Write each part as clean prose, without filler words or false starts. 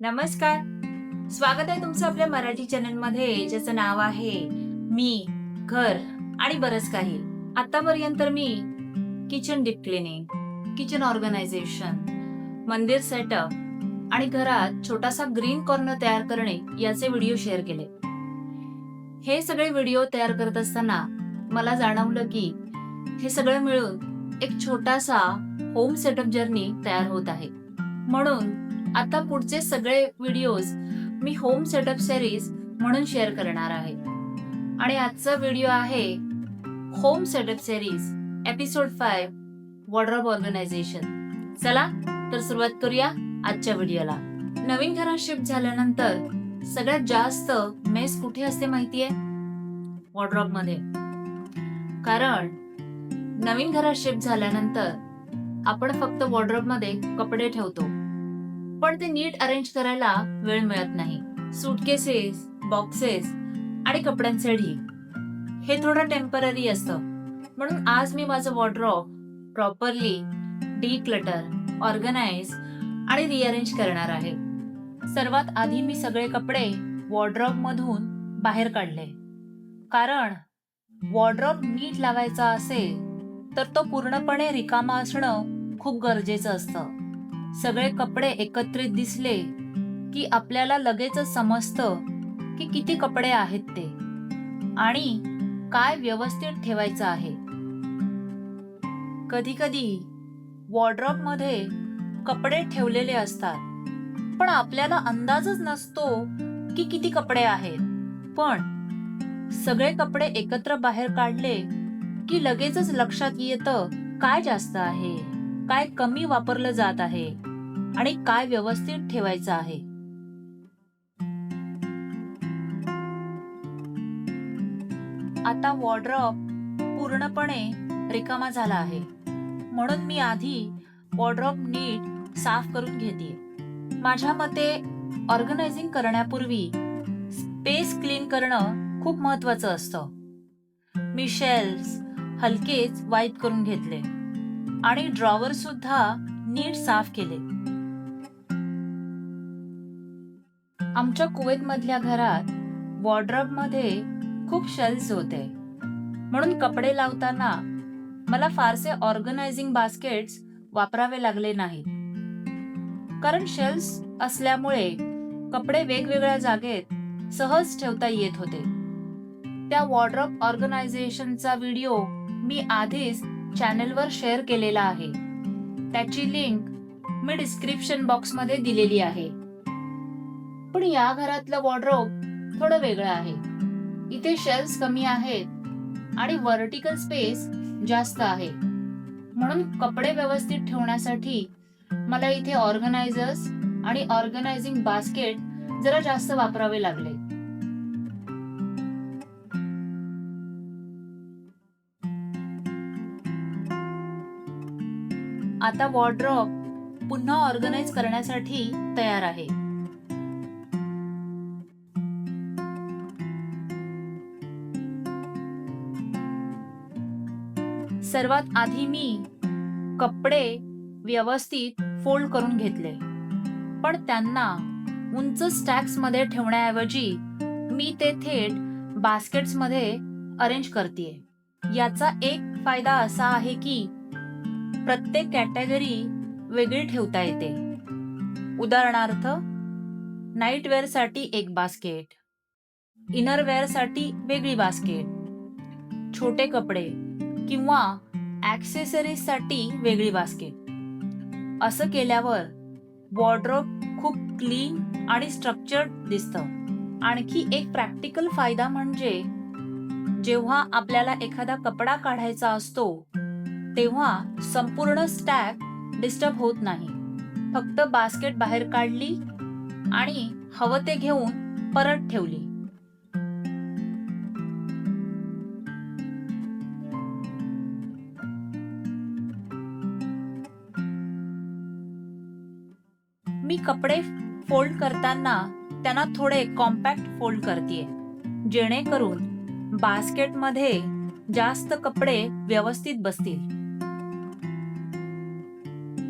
नमस्कार. स्वागत आहे तुमचं आपल्या मराठी चॅनल मध्ये, ज्याचं नाव आहे मी, घर आणि बरंच काही. आतापर्यंत मी kitchen deep cleaning, kitchen organisation, मंदिर सेटअप आणि घरात छोटासा ग्रीन कॉर्नर तयार करणे याचे व्हिडिओ शेअर केले. हे सगळे व्हिडिओ तयार करत असताना मला जाणवलं की हे सगळं मिळून एक छोटासा होम सेटअप जर्नी तयार होत आहे. म्हणून आता पुढचे सगळे व्हिडिओज मी होम सेटअप सिरीज म्हणून शेअर करणार आहे. आणि आजचा व्हिडिओ आहे home setup series episode 5 wardrobe organisation. चला तर सुरुवात करूया आजच्या व्हिडिओला. नवीन घरात शिफ्ट झाल्यानंतर सगळ्यात जास्त मेस कुठे असते माहितीये? वॉर्डरोब मध्ये. कारण नवीन घरात शिफ्ट झाल्यानंतर आपण फक्त वॉर्डरोब मध्ये कपडे ठेवतो, पण ते नीट अरेंज करायला वेळ मिळत नाही. सूटकेसेस, बॉक्सेस आणि कपड्यांचे ढीग हे थोडं टेम्पररी असतं. म्हणून आज मी माझं वॉर्डरोब प्रॉपरली डिक्लटर, ऑर्गनाइज आणि रिअरेंज करणार आहे. सर्वात आधी मी सगळे कपडे वॉर्डरोब मधून बाहेर काढले. कारण वॉर्डरोब नीट लावायचा असेल तर तो पूर्णपणे रिकामा असणं खूप गरजेचं असतं. सगळे कपडे एकत्रित दिसले की आपल्याला लगेचच समजतं की किती कपडे आहेत ते आणि काय व्यवस्थित ठेवायचं आहे. कधी कधी वॉर्डरोब मध्ये कपडे ठेवलेले असतात, पण आपल्याला अंदाजच नसतो की किती कपडे आहेत. पण सगळे कपडे एकत्र बाहेर काढले की लगेचच लक्षात येतं काय जास्त आहे, काय कमी वापरलं जात आहे आणि काय व्यवस्थित ठेवायचं आहे. आता वॉर्डरोब पूर्णपणे रिकामा झाला आहे, म्हणून मी आधी वॉर्डरोब नीट साफ करून घेते. माझ्या मते ऑर्गनायझिंग करण्यापूर्वी स्पेस क्लीन करणं खूप महत्वाचं असतं. मी शेल्फ्स हलकेच वाईप करून घेतले आणि ड्रॉवर सुद्धा नीट साफ केले. आमच्या कुवेत मधल्या घरात वॉर्डरोब मध्ये खूप शेल्फ्स होते, म्हणून कपडे लावताना मला फारसे ऑर्गनायझिंग बास्केट्स वापरावे लागले नाहीत. कारण शेल्फ्स असल्यामुळे कपडे वेगवेगळ्या जागेत सहज ठेवता येत होते. त्या वॉर्डरोब ऑर्गनायझेशनचा व्हिडिओ मी आधीच चॅनलवर शेअर केलेला आहे. त्याची लिंक मी डिस्क्रिप्शन बॉक्स मध्ये दिलेली आहे. पण या घरातलं वॉर्डरोब थोडं वेगळं आहे. इथे शेल्फ्स कमी आहेत आणि व्हर्टिकल स्पेस जास्त आहे, म्हणून कपडे व्यवस्थित ठेवण्यासाठी मला इथे ऑर्गनायझर्स आणि ऑर्गनायझिंग बास्केट जरा जास्त वापरावे लागले. आता वॉर्डरोब पुन्हा ऑर्गनाइज करण्यासाठी तयार आहे. सर्वात आधी मी कपडे व्यवस्थित फोल्ड करून घेतले, पण त्यांना उंच स्टॅक्स मध्ये ठेवण्याऐवजी मी ते थेट बास्केट्स मध्ये अरेंज करतेय. याचा एक फायदा असा आहे की प्रत्येक कॅटेगरी वेगळी ठेवता येते. उदाहरणार्थ, नाईट वेअर साठी एक बास्केट, इनर वेअर साठी वेगळी बास्केट, छोटे कपडे किंवा ॲक्सेसरीज साठी वेगळी बास्केट. असं केल्यावर वॉर्डरोब खूप क्लीन आणि स्ट्रक्चर्ड दिसतं. आणखी एक प्रॅक्टिकल फायदा म्हणजे जेव्हा आपल्याला एखादा कपडा काढायचा असतो तेव्हा संपूर्ण स्टॅक डिस्टर्ब होत नाही. फक्त बास्केट बाहेर काढली आणि हवं ते घेऊन परत ठेवली. मी कपडे फोल्ड करताना त्यांना थोडे कॉम्पॅक्ट फोल्ड करतेय, जेणेकरून बास्केटमध्ये जास्त कपडे व्यवस्थित बसतील.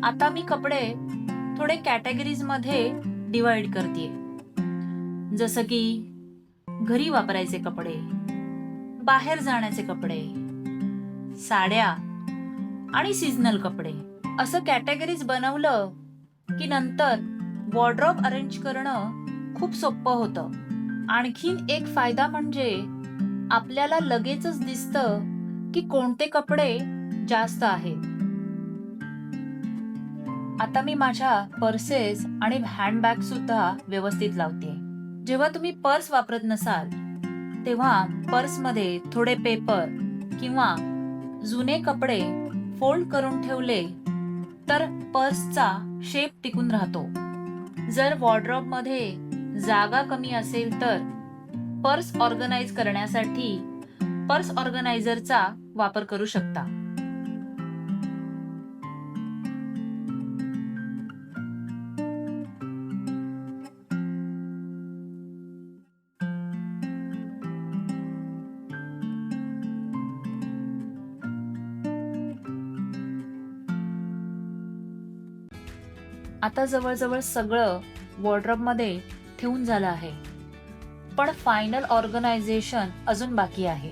आता मी कपडे थोडे कॅटेगरीज मध्ये डिवाइड करते. जसं की घरी वापरायचे कपडे, बाहेर जाण्याचे कपडे, साड्या आणि सीझनल कपडे असं कॅटेगरीज बनवलं की नंतर वॉर्डरोब अरेंज करणं खूप सोपं होतं. आणखीन एक फायदा म्हणजे आपल्याला लगेचच दिसतं की कोणते कपडे जास्त आहेत. आता मी माझ्या पर्सेस आणि हँडबॅग सुद्धा व्यवस्थित लावते. जेव्हा तुम्ही पर्स वापरत नसाल तेव्हा पर्समध्ये थोडे पेपर किंवा जुने कपडे फोल्ड करून ठेवले तर पर्सचा शेप टिकून राहतो. जर वॉर्डरोबमध्ये जागा कमी असेल तर पर्स ऑर्गनाइज करण्यासाठी पर्स ऑर्गनायझरचा वापर करू शकता. आता जवळजवळ सगळं वॉर्डरोबमध्ये ठेवून झालं आहे, पण फायनल ऑर्गनायझेशन अजून बाकी आहे.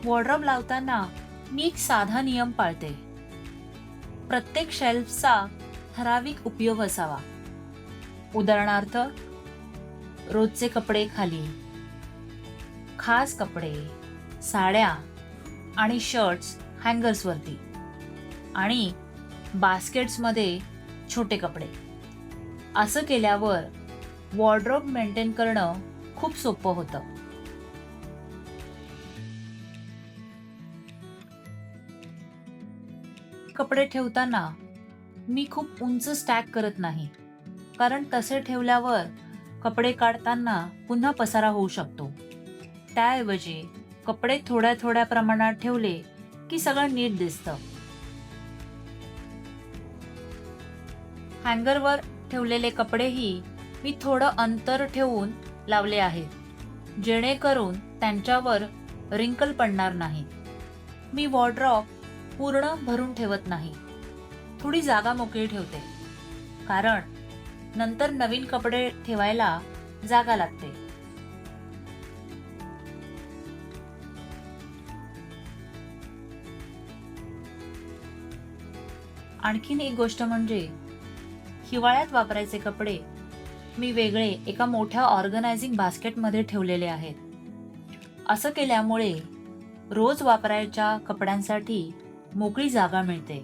वॉर्डरोब लावताना मी एक साधा नियम पाळते. प्रत्येक शेल्फचा ठराविक उपयोग असावा. उदाहरणार्थ, रोजचे कपडे खाली, खास कपडे, साड्या आणि शर्ट्स हँगर्सवरती आणि बास्केट्समध्ये छोटे कपडे. असं केल्यावर वॉर्डरोब मेंटेन करणं खूप सोपं होतं. कपडे ठेवताना मी खूप उंच स्टॅक करत नाही, कारण तसे ठेवल्यावर कपडे काढताना पुन्हा पसारा होऊ शकतो. त्याऐवजी कपडे थोड्या थोड्या प्रमाणात ठेवले की सगळं नीट दिसतं. हँगरवर ठेवलेले कपडेही मी थोडं अंतर ठेवून लावले आहेत, जेणेकरून त्यांच्यावर रिंकल पडणार नाही. मी वॉर्डरोब पूर्ण भरून ठेवत नाही, थोडी जागा मोकळी ठेवते, कारण नंतर नवीन कपडे ठेवायला जागा लागते. आणखीन एक गोष्ट म्हणजे हिवाळ्यात वापरायचे कपडे मी वेगळे एका मोठ्या ऑर्गनायझिंग बास्केटमध्ये ठेवलेले आहेत. असं केल्यामुळे रोज वापरायच्या कपड्यांसाठी मोकळी जागा मिळते.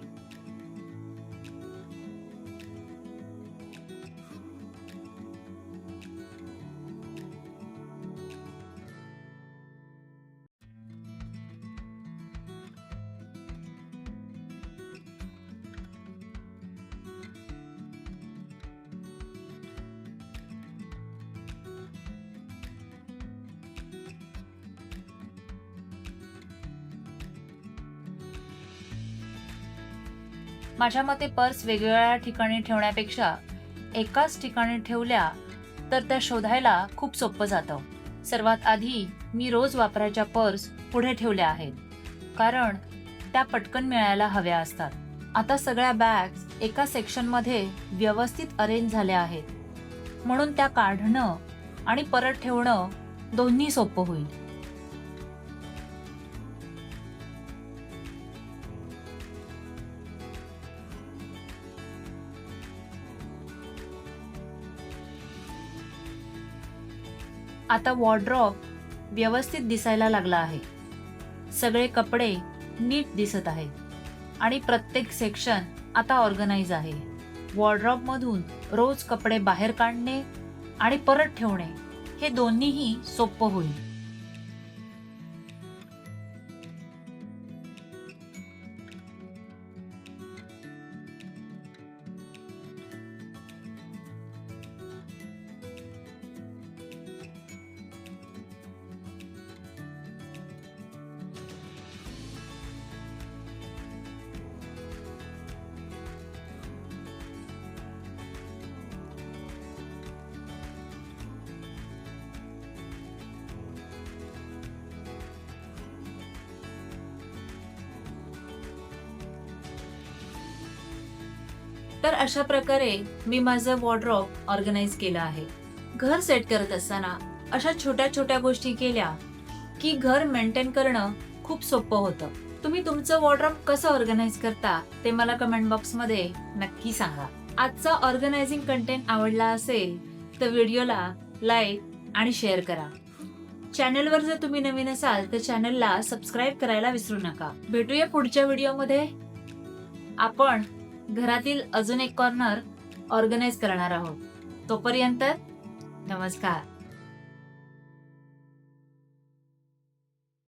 माझ्या मते पर्स वेगवेगळ्या ठिकाणी ठेवण्यापेक्षा एकाच ठिकाणी ठेवल्या तर त्या शोधायला खूप सोपं जातं. सर्वात आधी मी रोज वापरायच्या पर्स पुढे ठेवल्या आहेत, कारण त्या पटकन मिळायला हव्या असतात. आता सगळ्या बॅग्स एका सेक्शनमध्ये व्यवस्थित अरेंज झाल्या आहेत, म्हणून त्या काढणं आणि परत ठेवणं दोन्ही सोपं होईल. आता वॉर्डरोब व्यवस्थित दिसायला लागला आहे. सगळे कपडे नीट दिसत आहेत आणि प्रत्येक सेक्शन आता ऑर्गनाइज आहे. वॉर्डरोबमधून रोज कपडे बाहेर काढणे आणि परत ठेवणे हे दोन्हीही सोपं होईल. तर अशा प्रकारे मी माझं वॉर्डरोब ऑर्गनाइज केलं आहे. घर सेट करत असताना अशा छोट्या छोट्या गोष्टी केल्या की घर मेंटेन करणं खूप सोपं होतं. तुम्ही तुमचं वॉर्डरोब कसं ऑर्गनाइज करता ते मला कमेंट बॉक्स मध्ये नक्की सांगा. आजचा ऑर्गनायझिंग कंटेंट आवडला असेल तर व्हिडिओला लाईक आणि शेअर करा. चॅनलवर जर तुम्ही नवीन असाल तर चॅनलला सबस्क्राईब करायला विसरू नका. भेटूया पुढच्या व्हिडिओमध्ये. आपण घरातील अजून एक कॉर्नर ऑर्गनाइज करणार आहोत. तोपर्यंत नमस्कार.